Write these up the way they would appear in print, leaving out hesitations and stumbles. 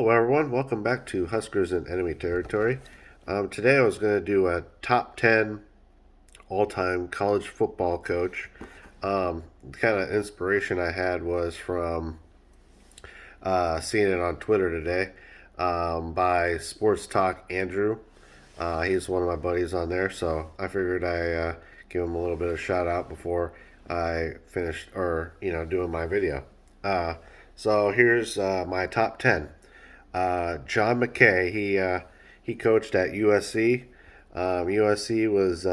Hello, everyone. Welcome back to Huskers in Enemy Territory. Today, I was going to do a top 10 all time college football coach. The kind of inspiration I had was from seeing it on Twitter today by Sports Talk Andrew. He's one of my buddies on there, so I figured I give him a little bit of shout out before I finished or doing my video. So here's my top 10. John McKay, he coached at USC. USC was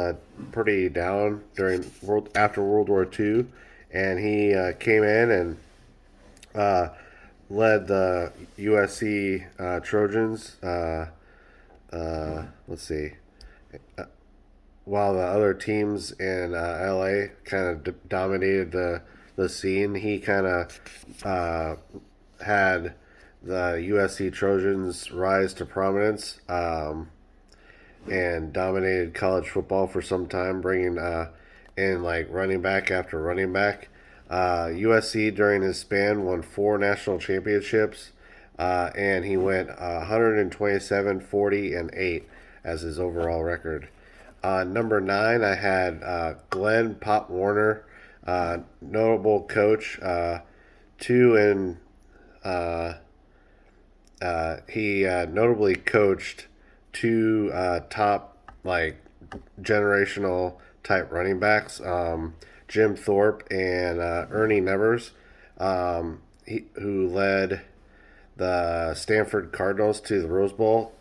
pretty down after World War II, and he came in and uh, led the USC Trojans. Let's see, while the other teams in LA kind of dominated the scene, he kind of had the USC Trojans rise to prominence and dominated college football for some time, bringing in like running back after running back. USC during his span won four national championships, and he went 127, 40, and 8 as his overall record. Number 9, I had Glenn Pop Warner, notable coach, two in he notably coached two top like generational type running backs, Jim Thorpe and Ernie Nevers, who led the Stanford Cardinals to the Rose Bowl,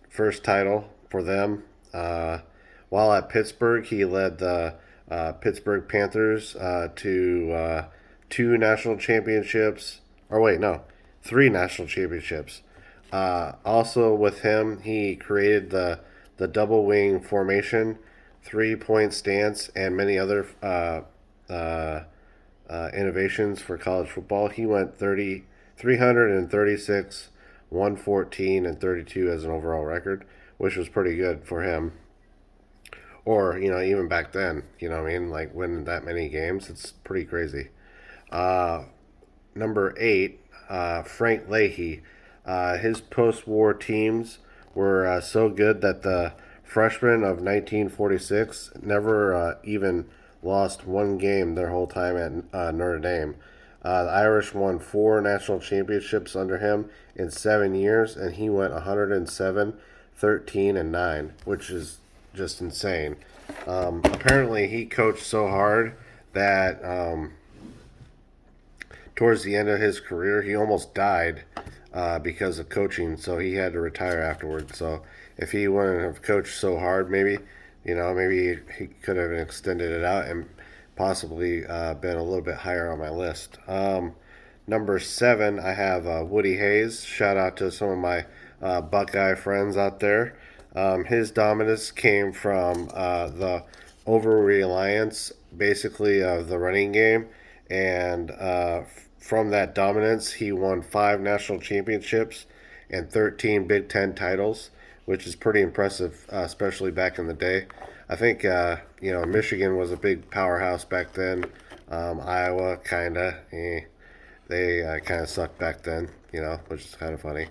first title for them. While at Pittsburgh, he led the Pittsburgh Panthers to two national championships. Or wait, no, three national championships. Also with him, he created the double wing formation, 3 point stance, and many other innovations for college football. He went 336, 114, and 32 as an overall record, which was pretty good for him. Or, even back then, what I mean? Like winning that many games, it's pretty crazy. Number 8, Frank Leahy. His post war teams were so good that the freshmen of 1946 never even lost one game their whole time at Notre Dame. The Irish won four national championships under him in 7 years, and he went 107, 13, and 9, which is just insane. Apparently, he coached so hard that towards the end of his career, he almost died because of coaching, so he had to retire afterwards. So if he wouldn't have coached so hard, maybe he could have extended it out and possibly been a little bit higher on my list. Number 7, I have Woody Hayes. Shout out to some of my Buckeye friends out there. His dominance came from the over reliance, basically, of the running game, and from that dominance, he won five national championships and 13 Big Ten titles, which is pretty impressive, especially back in the day. I think Michigan was a big powerhouse back then. Iowa they kind of sucked back then, which is kind of funny.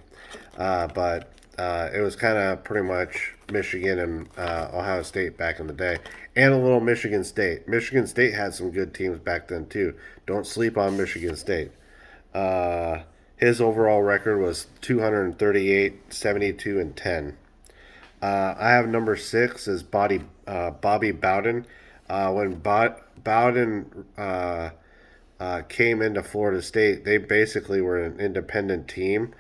But it was kind of pretty much Michigan and Ohio State back in the day, and a little Michigan State. Michigan State had some good teams back then too. Don't sleep on Michigan State. His overall record was 238, 72, and 10. I have number 6 is Bobby Bowden. When Bowden came into Florida State, they basically were an independent team.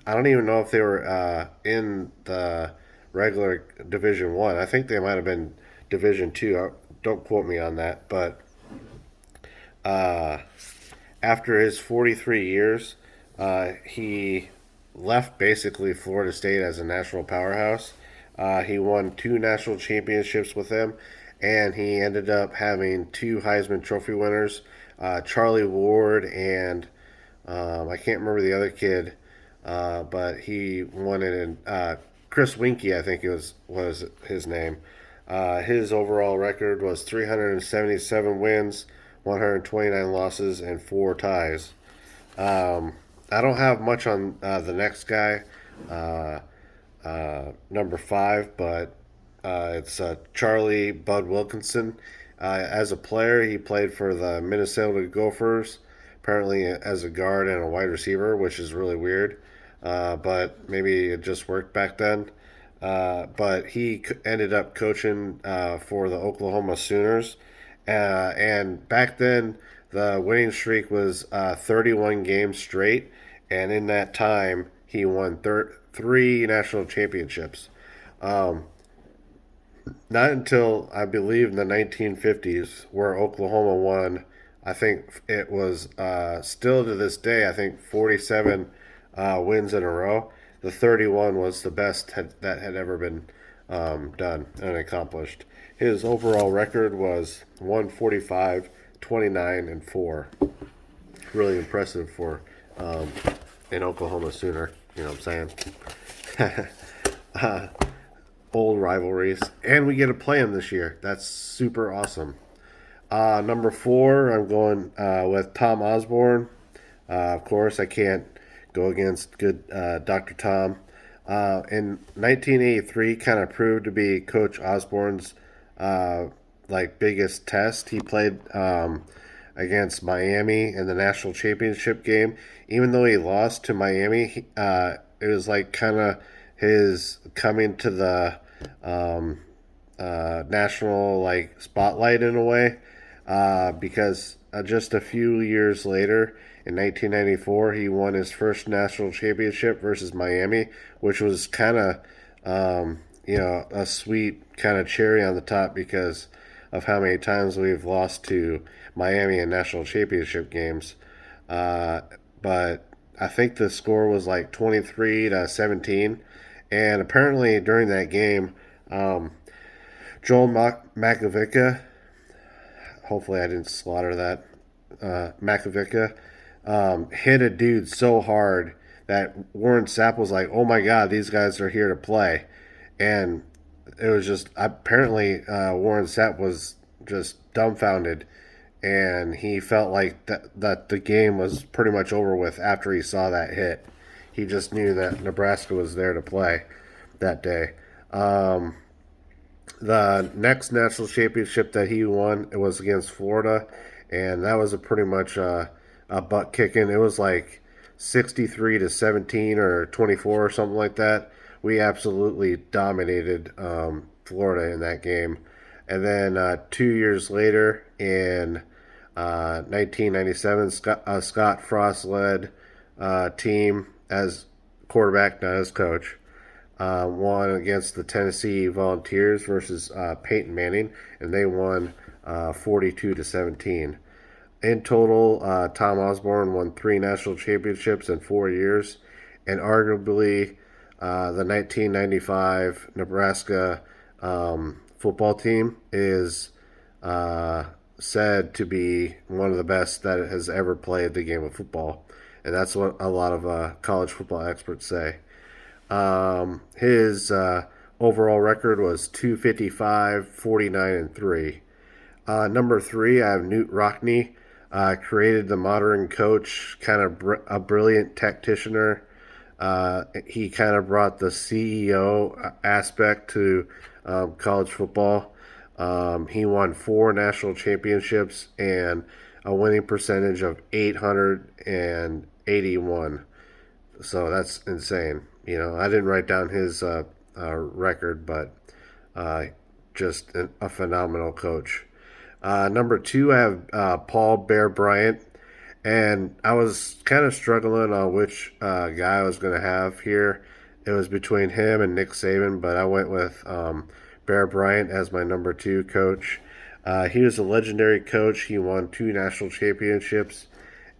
I don't even know if they were in the regular Division One. I think they might have been Division Two. Don't quote me on that. But uh, after his 43 years, he left basically Florida State as a national powerhouse. He won two national championships with them, and he ended up having two Heisman Trophy winners, Charlie Ward and I can't remember the other kid, but he won it in Chris Winkie, I think it was his name. His overall record was 377 wins, 129 losses, and four ties. I don't have much on the next guy, uh, number five, but it's Charlie Bud Wilkinson. As a player, he played for the Minnesota Gophers, apparently as a guard and a wide receiver, which is really weird. But maybe it just worked back then. But he ended up coaching for the Oklahoma Sooners. And back then, the winning streak was 31 games straight. And in that time, he won three national championships. Um, Not until I believe in the 1950s, where Oklahoma won. I think it was still to this day. I think 47 wins in a row. The 31 was the best that had ever been done and accomplished. His overall record was 145, 29, and 4. Really impressive for um, an Oklahoma Sooner. You know what I'm saying? Old rivalries, and we get to play them this year. That's super awesome. Number four, I'm going with Tom Osborne. Of course, I can't go against good Dr. Tom. In 1983, kind of proved to be Coach Osborne's biggest test. He played against Miami in the national championship game. Even though he lost to Miami, it was like kind of his coming to the um, national like spotlight in a way, because just a few years later in 1994 he won his first national championship versus Miami, which was kind of a sweet kind of cherry on the top because of how many times we've lost to Miami in national championship games. Uh, but I think the score was like 23-17, and apparently during that game, um, Joel Makovica, hopefully I didn't slaughter that, Makovica, hit a dude so hard that Warren Sapp was like, "Oh my God, these guys are here to play," and it was just apparently Warren Sapp was just dumbfounded, and he felt like that the game was pretty much over with after he saw that hit. He just knew that Nebraska was there to play that day. Um, the next national championship that he won, it was against Florida, and that was a pretty much a butt kicking. It was like 63-17 or 24 or something like that. We absolutely dominated Florida in that game. And then 2 years later, in 1997, Scott Frost led team as quarterback, not as coach, won against the Tennessee Volunteers versus Peyton Manning, and they won 42-17. In total, Tom Osborne won three national championships in 4 years, and arguably the 1995 Nebraska football team is uh, said to be one of the best that has ever played the game of football, and that's what a lot of college football experts say. His overall record was 255, 49, and 3. Number three, I have Newt Rockne. Created the modern coach, kind of a brilliant tacticianer. He kind of brought the CEO aspect to college football. He won four national championships and a winning percentage of 881. So that's insane. I didn't write down his record, but uh, just a phenomenal coach. Number two, I have Paul Bear Bryant, and I was kind of struggling on which guy I was going to have here. It was between him and Nick Saban, but I went with Bear Bryant as my number two coach. He was a legendary coach. He won two national championships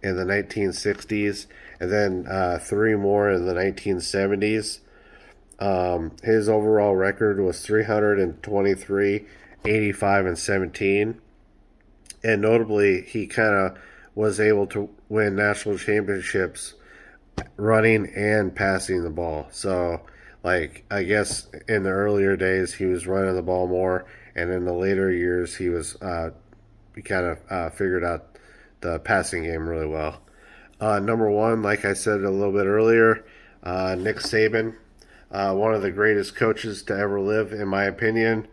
in the 1960s, and then three more in the 1970s. His overall record was 323, 85, and 17. And notably, he kind of was able to win national championships running and passing the ball. So, like, I guess in the earlier days, he was running the ball more, and in the later years, he kind of figured out the passing game really well. Number one, like I said a little bit earlier, Nick Saban, one of the greatest coaches to ever live, in my opinion.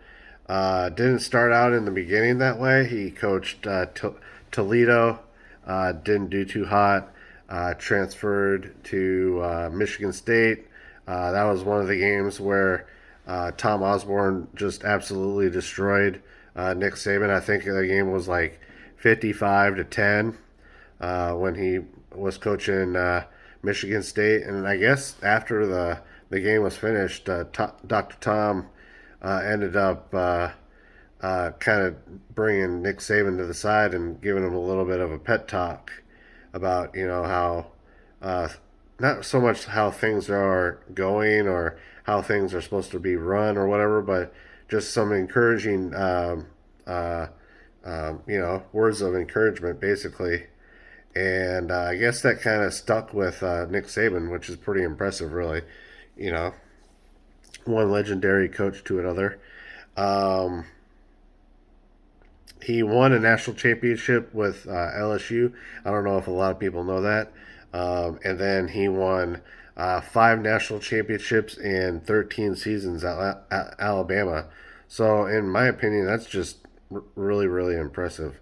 Didn't start out in the beginning that way. He coached Toledo, didn't do too hot. Transferred to Michigan State. That was one of the games where Tom Osborne just absolutely destroyed Nick Saban. I think the game was like 55-10 when he was coaching Michigan State. And I guess after the game was finished, Dr. Tom ended up kind of bringing Nick Saban to the side and giving him a little bit of a pet talk about how uh, not so much how things are going or how things are supposed to be run or whatever, but just some encouraging uh, words of encouragement basically. And I guess that kind of stuck with Nick Saban, which is pretty impressive, really. You know, one legendary coach to another. Um, he won a national championship with LSU. I don't know if a lot of people know that. And then he won five national championships in 13 seasons at Alabama. So, in my opinion, that's just really, really impressive.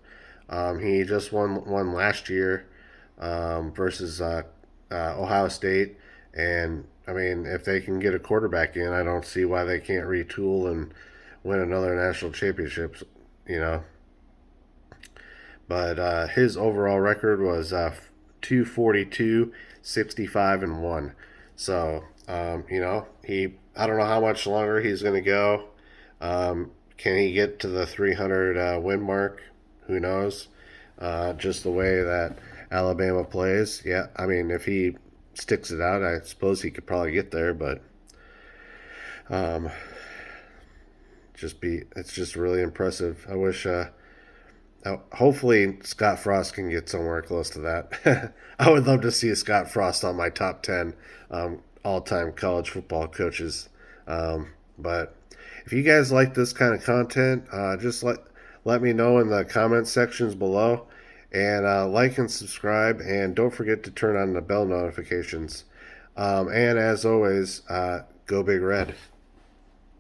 He just won one last year versus Ohio State. And, I mean, if they can get a quarterback in, I don't see why they can't retool and win another national championship, you know. But his overall record was 242, 65, and 1. So, I don't know how much longer he's going to go. Can he get to the 300 win mark? Who knows? Just the way that Alabama plays. Yeah, I mean, if he sticks it out, I suppose he could probably get there, but um, it's just really impressive. I wish hopefully Scott Frost can get somewhere close to that. I would love to see Scott Frost on my top 10 all-time college football coaches. But if you guys like this kind of content, just let me know in the comment sections below. And like and subscribe. And don't forget to turn on the bell notifications. And as always, go Big Red.